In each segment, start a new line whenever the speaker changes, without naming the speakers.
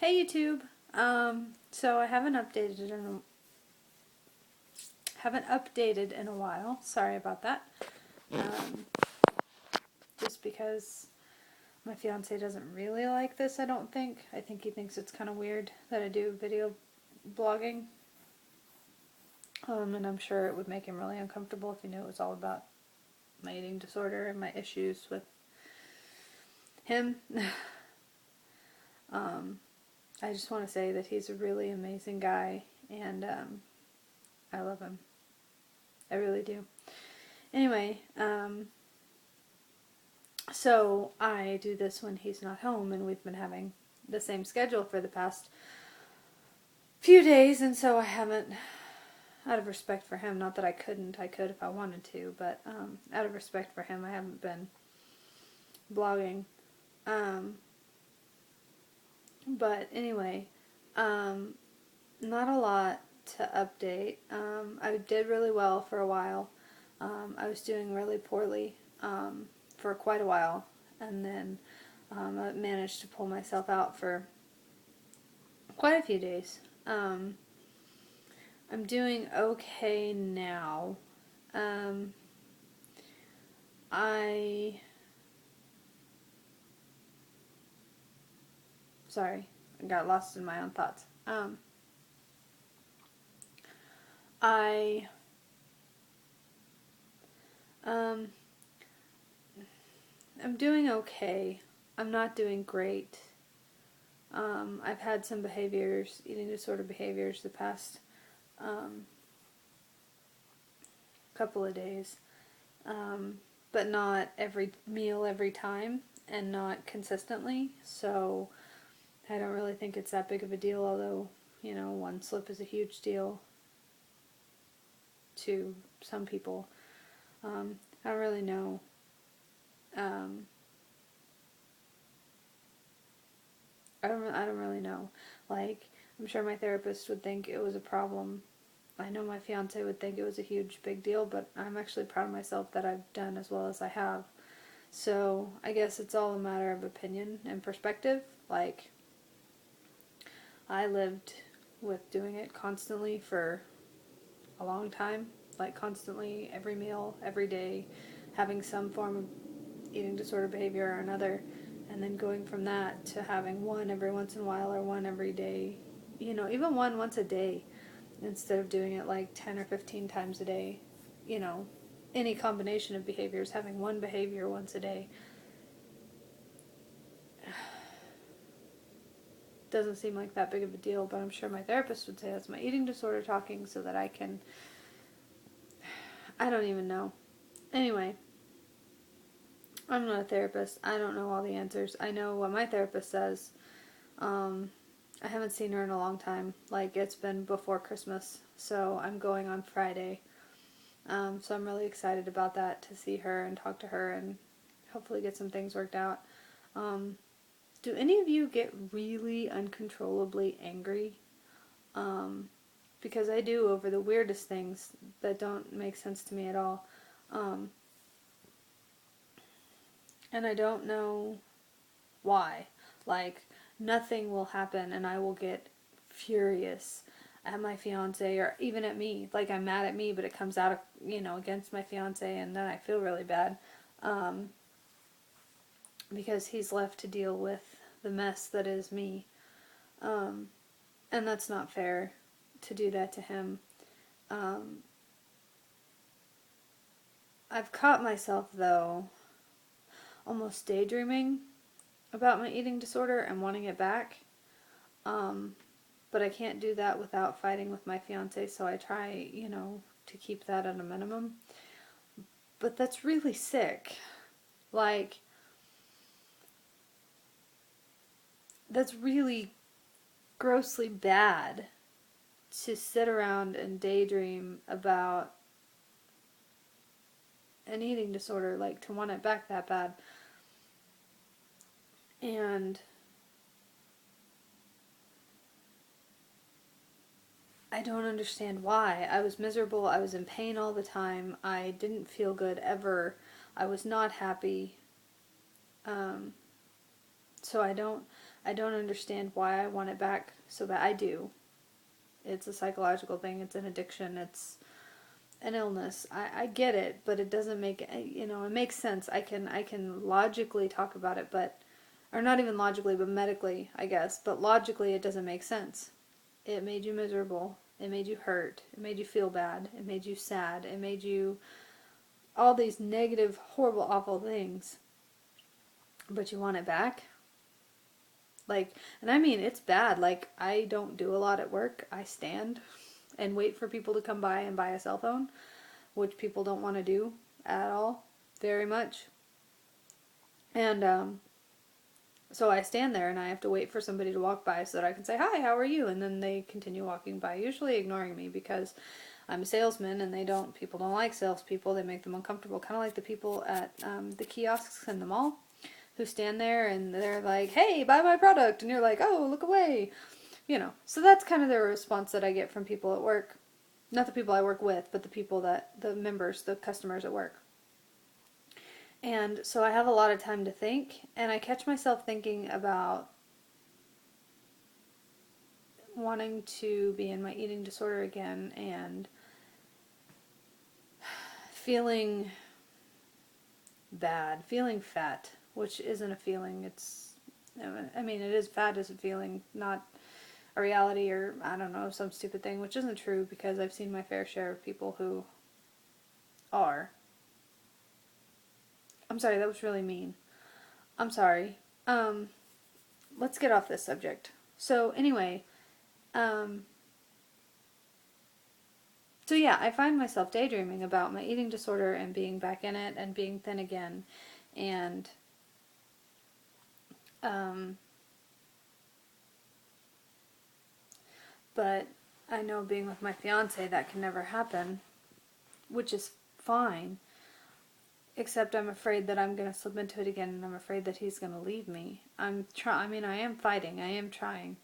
Hey YouTube. So I haven't updated in a while. Sorry about that. Um, just because my fiance doesn't really like this, I don't think. I think he thinks it's kind of weird that I do video blogging. And I'm sure it would make him really uncomfortable if he knew it was all about my eating disorder and my issues with him. um, I just want to say that he's a really amazing guy, and I love him. I really do. Anyway, so I do this when he's not home, and we've been having the same schedule for the past few days, and so I haven't, out of respect for him, not that I couldn't, I could if I wanted to, but out of respect for him, I haven't been blogging. But anyway, not a lot to update. I did really well for a while. I was doing really poorly for quite a while, and then I managed to pull myself out for quite a few days. I'm doing okay now. Um, I Sorry, I got lost in my own thoughts. I um, I'm doing okay. I'm not doing great. I've had some behaviors, eating disorder behaviors, the past couple of days, but not every meal every time, and not consistently. So I don't really think it's that big of a deal. Although, one slip is a huge deal to some people. I don't really know. Um, I don't really know. Like, I'm sure my therapist would think it was a problem. I know my fiance would think it was a huge, big deal, but I'm actually proud of myself that I've done as well as I have. So I guess it's all a matter of opinion and perspective. Like, I lived with doing it constantly for a long time. Like, constantly, every meal, every day, having some form of eating disorder behavior or another, and then going from that to having one every once in a while or one every day, even one once a day, instead of doing it like 10 or 15 times a day. Any combination of behaviors, having one behavior once a day doesn't seem like that big of a deal, but I'm sure my therapist would say that's my eating disorder talking, so that I don't even know. Anyway, I'm not a therapist. I don't know all the answers. I know what my therapist says. I haven't seen her in a long time. Like, it's been before Christmas, so I'm going on Friday. So I'm really excited about that, to see her and talk to her and hopefully get some things worked out. Do any of you get really uncontrollably angry? Because I do, over the weirdest things that don't make sense to me at all. And I don't know why. Like, nothing will happen and I will get furious at my fiance, or even at me. Like, I'm mad at me, but it comes out of, against my fiance, and then I feel really bad. Because he's left to deal with the mess that is me. And that's not fair to do that to him. I've caught myself, though, almost daydreaming about my eating disorder and wanting it back. But I can't do that without fighting with my fiance, so I try, to keep that at a minimum. But that's really sick. Like, that's really grossly bad to sit around and daydream about an eating disorder, like, to want it back that bad. And I don't understand why. I was miserable. I was in pain all the time. I didn't feel good ever. I was not happy. So I don't understand why I want it back so bad. I do. It's a psychological thing. It's an addiction. It's an illness. I get it, but it doesn't make it makes sense. I can logically talk about it, but or not even logically, but medically, I guess. But logically, it doesn't make sense. It made you miserable. It made you hurt. It made you feel bad. It made you sad. It made you all these negative, horrible, awful things. But you want it back? Like, and I mean, it's bad. Like, I don't do a lot at work. I stand and wait for people to come by and buy a cell phone, which people don't want to do at all, very much. And so I stand there and I have to wait for somebody to walk by so that I can say, hi, how are you? And then they continue walking by, usually ignoring me because I'm a salesman and people don't like salespeople. They make them uncomfortable, kind of like the people at the kiosks in the mall who stand there and they're like, hey, buy my product. And you're like, oh, look away. So that's kind of the response that I get from people at work. Not the people I work with, but the members, the customers at work. And so I have a lot of time to think, and I catch myself thinking about wanting to be in my eating disorder again and feeling bad, feeling fat, which isn't a feeling. It is fat is a feeling, not a reality or, I don't know, some stupid thing, which isn't true because I've seen my fair share of people who are. I'm sorry, that was really mean. I'm sorry. Let's get off this subject. So anyway, so yeah, I find myself daydreaming about my eating disorder and being back in it and being thin again. And but I know being with my fiance that can never happen, which is fine. Except I'm afraid that I'm going to slip into it again, and I'm afraid that he's going to leave me. I am fighting. I am trying.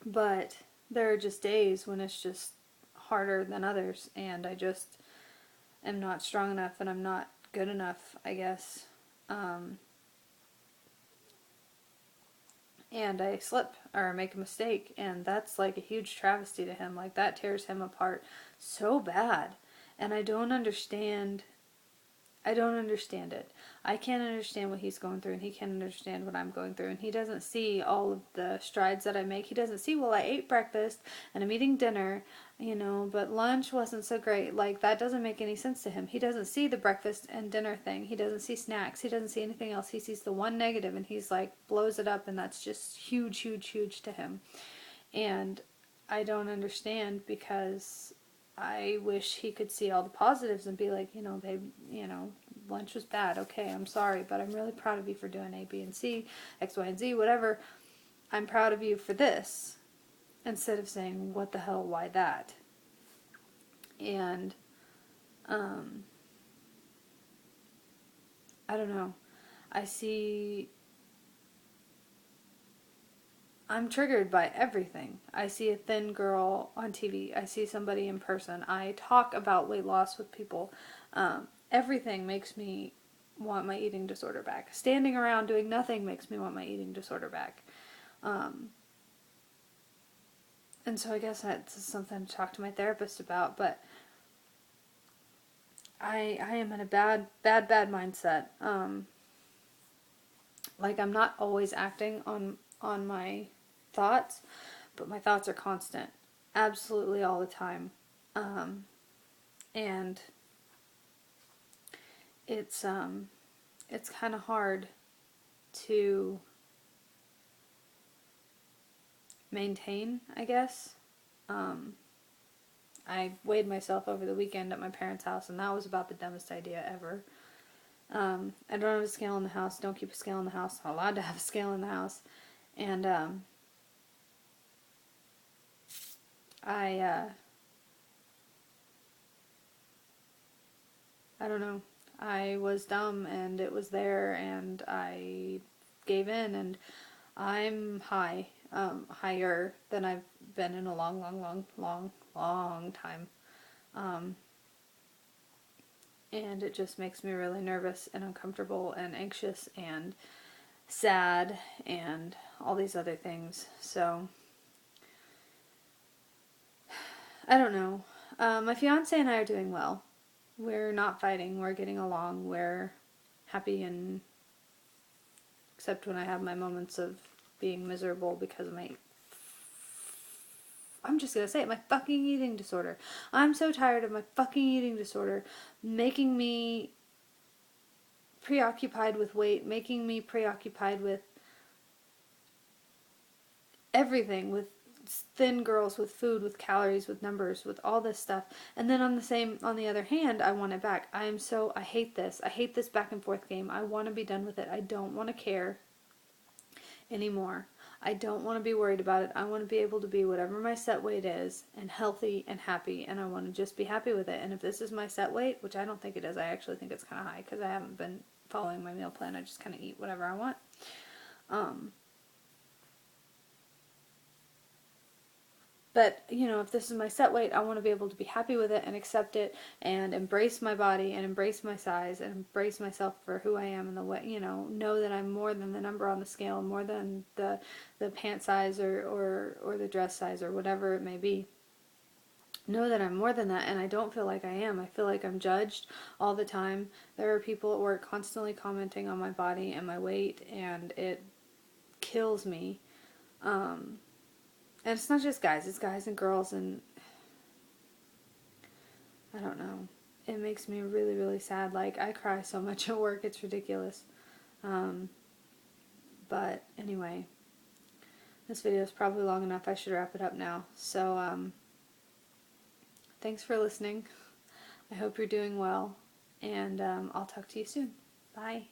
But there are just days when it's just harder than others, and I just am not strong enough, and I'm not good enough, I guess. And I slip or make a mistake, and that's like a huge travesty to him. Like, that tears him apart so bad. And I don't understand it. I can't understand what he's going through, and he can't understand what I'm going through. And he doesn't see all of the strides that I make. He doesn't see, well, I ate breakfast, and I'm eating dinner, but lunch wasn't so great. Like, that doesn't make any sense to him. He doesn't see the breakfast and dinner thing. He doesn't see snacks. He doesn't see anything else. He sees the one negative, and he's like, blows it up, and that's just huge, huge, huge to him. And I don't understand because I wish he could see all the positives and be like, babe, lunch was bad. Okay, I'm sorry, but I'm really proud of you for doing A, B, and C, X, Y, and Z, whatever. I'm proud of you for this. Instead of saying, what the hell, why that? And, I don't know. I'm triggered by everything. I see a thin girl on TV. I see somebody in person. I talk about weight loss with people. Everything makes me want my eating disorder back. Standing around doing nothing makes me want my eating disorder back. And so I guess that's something to talk to my therapist about. But I am in a bad mindset. Like, I'm not always acting on my thoughts, but my thoughts are constant, absolutely all the time, and it's kind of hard to maintain, I guess. I weighed myself over the weekend at my parents' house, and that was about the dumbest idea ever. I don't have a scale in the house. Don't keep a scale in the house. I'm not allowed to have a scale in the house. And I don't know. I was dumb, and it was there, and I gave in, and I'm higher than I've been in a long time. and it just makes me really nervous and uncomfortable and anxious and sad and all these other things. So I don't know. My fiance and I are doing well. We're not fighting. We're getting along. We're happy, and except when I have my moments of being miserable because of I'm just gonna say it, my fucking eating disorder. I'm so tired of my fucking eating disorder making me preoccupied with weight, making me preoccupied with everything, with thin girls, with food, with calories, with numbers, with all this stuff. And then on the other hand, I want it back. I hate this. I hate this back and forth game. I want to be done with it. I don't want to care anymore. I don't want to be worried about it. I want to be able to be whatever my set weight is and healthy and happy, and I want to just be happy with it. And if this is my set weight, which I don't think it is, I actually think it's kind of high because I haven't been following my meal plan. I just kind of eat whatever I want. But, you know, if this is my set weight, I want to be able to be happy with it and accept it and embrace my body and embrace my size and embrace myself for who I am and the way, you know that I'm more than the number on the scale, more than the pant size or the dress size or whatever it may be. Know that I'm more than that, and I don't feel like I am. I feel like I'm judged all the time. There are people at work constantly commenting on my body and my weight, and it kills me. And it's not just guys, it's guys and girls, and I don't know. It makes me really, really sad. Like, I cry so much at work, it's ridiculous. But anyway, this video is probably long enough. I should wrap it up now. So, thanks for listening. I hope you're doing well, and I'll talk to you soon. Bye.